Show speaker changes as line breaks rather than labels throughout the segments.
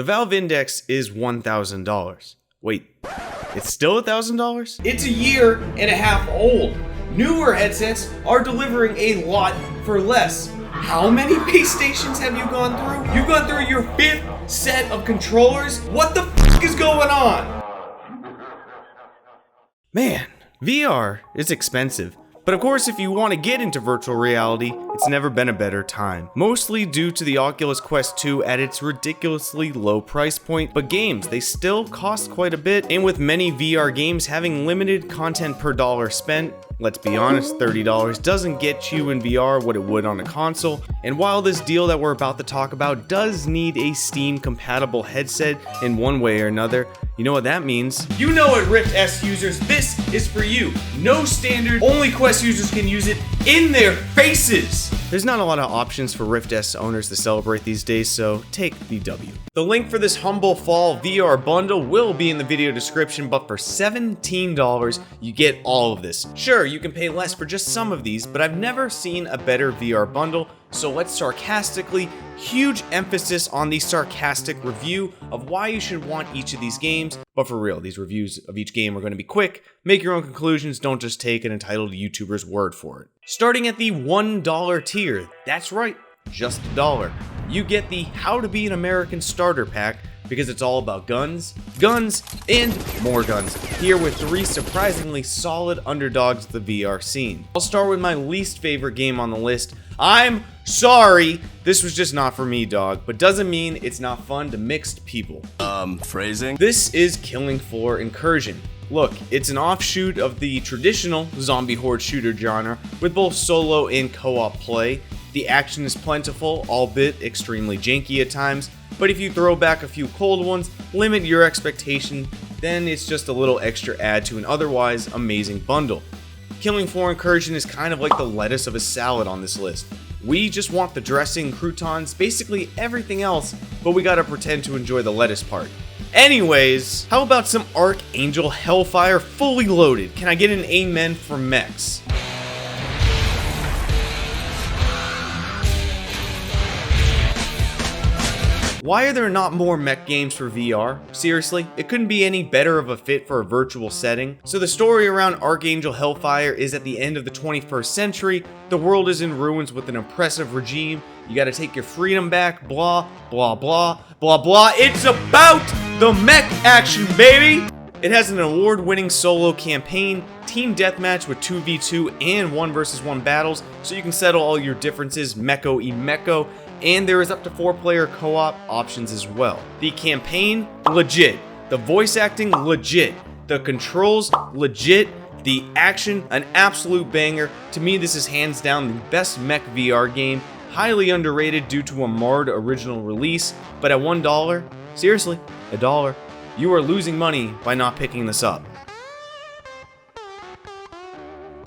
The Valve Index is $1,000. Wait, it's still $1,000?
It's a year and a half old. Newer headsets are delivering a lot for less. How many base stations have you gone through? You've gone through your 5th set of controllers? What the f is going on?
Man, VR is expensive. But of course, if you want to get into virtual reality, it's never been a better time. Mostly due to the Oculus Quest 2 at its ridiculously low price point, but games, they still cost quite a bit, and with many VR games having limited content per dollar spent, let's be honest, $30 doesn't get you in VR what it would on a console. And while this deal that we're about to talk about does need a Steam compatible headset in one way or another, you know what that means?
You know it, Rift S users, this is for you. No standard, only Quest users can use it in their faces.
There's not a lot of options for Rift S owners to celebrate these days, so take the W.
The link for this humble fall VR bundle will be in the video description, but for $17, you get all of this. Sure, you can pay less for just some of these, but I've never seen a better VR bundle, so let's sarcastically, huge emphasis on the sarcastic review of why you should want each of these games. But for real, these reviews of each game are going to be quick. Make your own conclusions, don't just take an entitled YouTuber's word for it. Starting at the $1 tier, that's right, just $1. You get the How to Be an American Starter Pack, because it's all about guns, guns, and more guns, here with 3 surprisingly solid underdogs of the VR scene. I'll start with my least favorite game on the list. I'm sorry, this was just not for me, dog, but doesn't mean it's not fun to mixed people.
Phrasing?
This is Killing For Incursion. Look, it's an offshoot of the traditional zombie horde shooter genre, with both solo and co-op play. The action is plentiful, albeit extremely janky at times, but if you throw back a few cold ones, limit your expectation, then it's just a little extra add to an otherwise amazing bundle. Killing For Incursion is kind of like the lettuce of a salad on this list. We just want the dressing, croutons, basically everything else, but we gotta pretend to enjoy the lettuce part. Anyways, how about some Archangel Hellfire fully loaded? Can I get an amen from mechs? Why are there not more mech games for VR? Seriously, it couldn't be any better of a fit for a virtual setting. So the story around Archangel Hellfire is at the end of the 21st century, the world is in ruins with an oppressive regime, you gotta take your freedom back, blah, blah, blah, blah, blah. It's about the mech action, baby! It has an award-winning solo campaign, team deathmatch with 2v2 and 1 vs 1 battles, so you can settle all your differences mecho-e-mecho, and there is up to 4-player co-op options as well. The campaign, legit. The voice acting, legit. The controls, legit. The action, an absolute banger. To me, this is hands down the best mech VR game. Highly underrated due to a marred original release, but at $1, seriously, $1, you are losing money by not picking this up.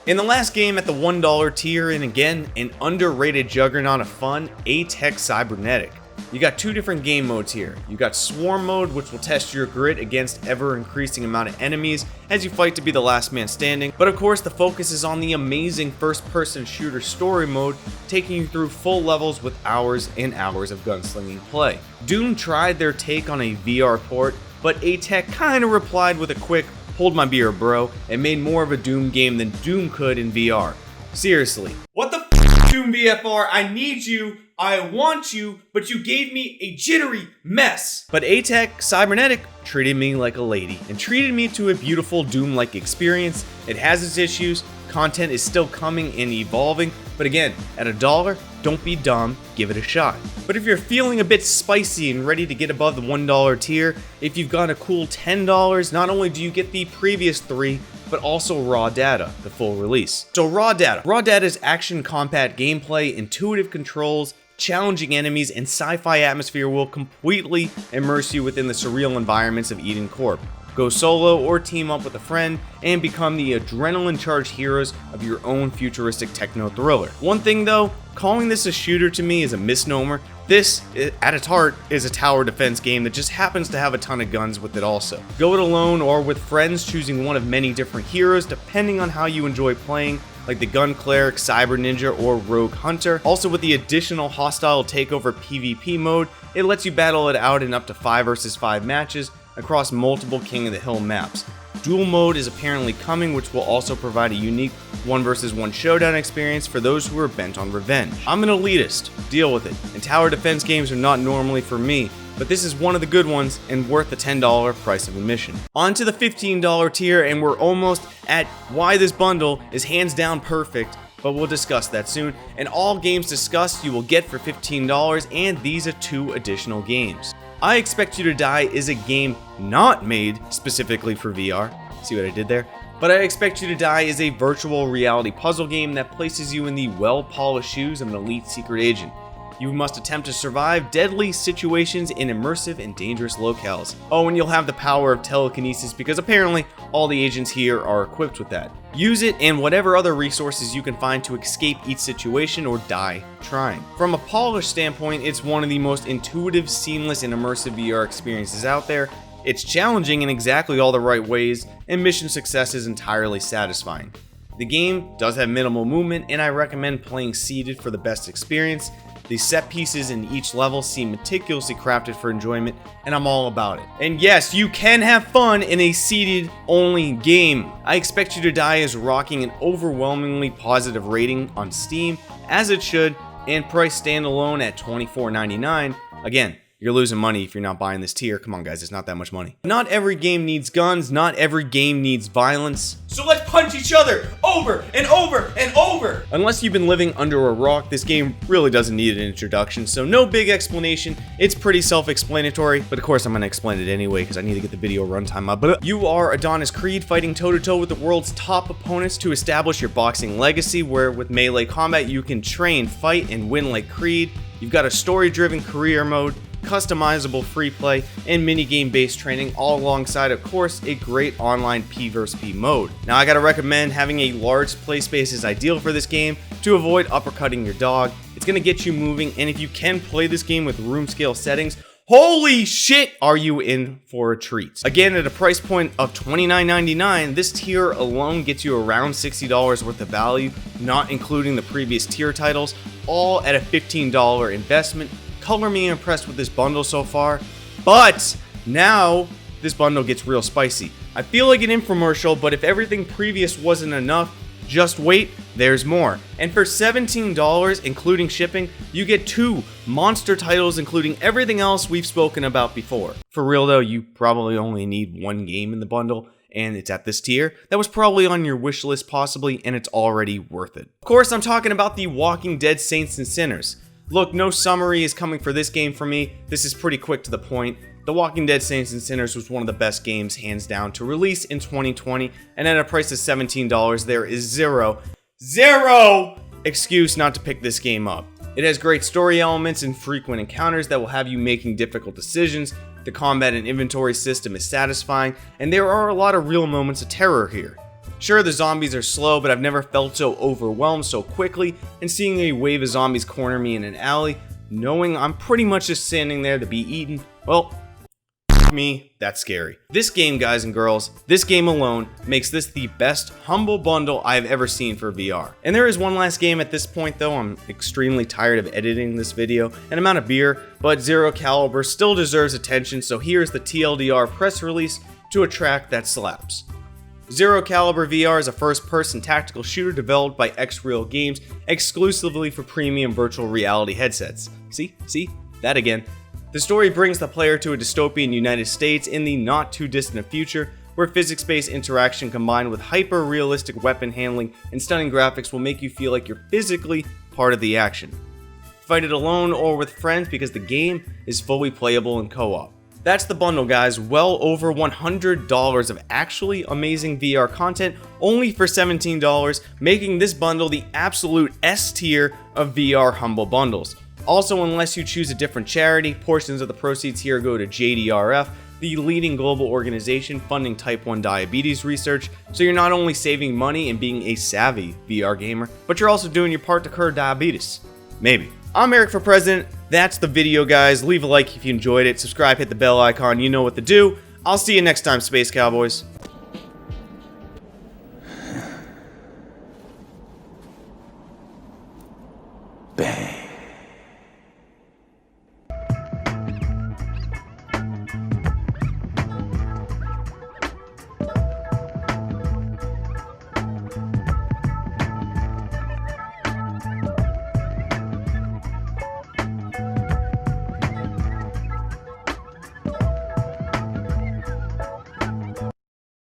In the last game at the $1 tier, and again, an underrated juggernaut of fun, Atec Cybernetic. You got 2 different game modes here. You got Swarm mode, which will test your grit against ever-increasing amount of enemies as you fight to be the last man standing. But of course, the focus is on the amazing first-person shooter story mode, taking you through full levels with hours and hours of gunslinging play. Doom tried their take on a VR port, but Atec kinda replied with a quick, "Hold my beer, bro," and made more of a Doom game than Doom could in VR. Seriously. What the f, Doom VFR? I need you, I want you, but you gave me a jittery mess.
But Atec Cybernetic treated me like a lady, and treated me to a beautiful Doom-like experience. It has its issues, content is still coming and evolving, but again, at $1, don't be dumb, give it a shot. But if you're feeling a bit spicy and ready to get above the $1 tier, if you've got a cool $10, not only do you get the previous 3, but also raw data, the full release. So raw data is action combat gameplay, intuitive controls, challenging enemies, and sci-fi atmosphere will completely immerse you within the surreal environments of Eden Corp. Go solo or team up with a friend and become the adrenaline-charged heroes of your own futuristic techno thriller. One thing though, calling this a shooter to me is a misnomer. This, at its heart, is a tower defense game that just happens to have a ton of guns with it also. Go it alone or with friends, choosing one of many different heroes depending on how you enjoy playing. like the Gun Cleric, Cyber Ninja, or Rogue Hunter. Also, with the additional hostile takeover PvP mode, it lets you battle it out in up to 5 versus 5 matches across multiple King of the Hill maps. Duel mode is apparently coming, which will also provide a unique 1 versus 1 showdown experience for those who are bent on revenge. I'm an elitist, deal with it, and tower defense games are not normally for me, but this is one of the good ones and worth the $10 price of admission. On to the $15 tier, and we're almost at why this bundle is hands down perfect, but we'll discuss that soon. And all games discussed you will get for $15, and these are 2 additional games. I Expect You to Die is a game not made specifically for VR. See what I did there? But I Expect You to Die is a virtual reality puzzle game that places you in the well-polished shoes of an elite secret agent. You must attempt to survive deadly situations in immersive and dangerous locales. Oh, and you'll have the power of telekinesis because apparently all the agents here are equipped with that. Use it and whatever other resources you can find to escape each situation or die trying. From a polished standpoint, it's one of the most intuitive, seamless, and immersive VR experiences out there. It's challenging in exactly all the right ways, and mission success is entirely satisfying. The game does have minimal movement, and I recommend playing seated for the best experience. The set pieces in each level seem meticulously crafted for enjoyment, and I'm all about it. And yes, you can have fun in a seated only game. I Expect You to Die is rocking an overwhelmingly positive rating on Steam, as it should, and priced standalone at $24.99. Again, you're losing money if you're not buying this tier. Come on guys, it's not that much money. Not every game needs guns, not every game needs violence. So let's punch each other over and over and over! Unless you've been living under a rock, this game really doesn't need an introduction, so no big explanation. It's pretty self-explanatory, but of course I'm gonna explain it anyway because I need to get the video runtime up. You are Adonis Creed fighting toe-to-toe with the world's top opponents to establish your boxing legacy, where with melee combat you can train, fight, and win like Creed. You've got a story-driven career mode, customizable free play, and minigame based training, all alongside, of course, a great online P vs P mode. Now I gotta recommend having a large play space is ideal for this game to avoid uppercutting your dog. It's gonna get you moving, and if you can play this game with room scale settings, holy shit, are you in for a treat. Again, at a price point of $29.99, this tier alone gets you around $60 worth of value, not including the previous tier titles, all at a $15 investment. Color me impressed with this bundle so far, but now this bundle gets real spicy. I feel like an infomercial, but if everything previous wasn't enough, just wait, there's more. And for $17, including shipping, you get 2 monster titles, including everything else we've spoken about before. For real though, you probably only need 1 game in the bundle, and it's at this tier. That was probably on your wish list possibly, and it's already worth it. Of course, I'm talking about The Walking Dead Saints and Sinners. Look, no summary is coming for this game for me. This is pretty quick to the point. The Walking Dead Saints and Sinners was one of the best games, hands down, to release in 2020, and at a price of $17, there is zero excuse not to pick this game up. It has great story elements and frequent encounters that will have you making difficult decisions. The combat and inventory system is satisfying, and there are a lot of real moments of terror here. Sure, the zombies are slow, but I've never felt so overwhelmed so quickly, and seeing a wave of zombies corner me in an alley, knowing I'm pretty much just standing there to be eaten, well, me, that's scary. This game, guys and girls, this game alone makes this the best humble bundle I've ever seen for VR. And there is one last game at this point though. I'm extremely tired of editing this video and I'm out of beer, but Zero Caliber still deserves attention, so here's the TLDR press release to a track that slaps. Zero Caliber VR is a first-person tactical shooter developed by X-Real Games exclusively for premium virtual reality headsets. See, that again. The story brings the player to a dystopian United States in the not-too-distant future, where physics-based interaction combined with hyper-realistic weapon handling and stunning graphics will make you feel like you're physically part of the action. Fight it alone or with friends because the game is fully playable in co-op. That's the bundle, guys. Well over $100 of actually amazing VR content only for $17, making this bundle the absolute S tier of VR humble bundles. Also, unless you choose a different charity, portions of the proceeds here go to JDRF, the leading global organization funding type 1 diabetes research, so you're not only saving money and being a savvy VR gamer, but you're also doing your part to curb diabetes. Maybe. I'm Aric for President. That's the video, guys. Leave a like if you enjoyed it. Subscribe, hit the bell icon. You know what to do. I'll see you next time, Space Cowboys.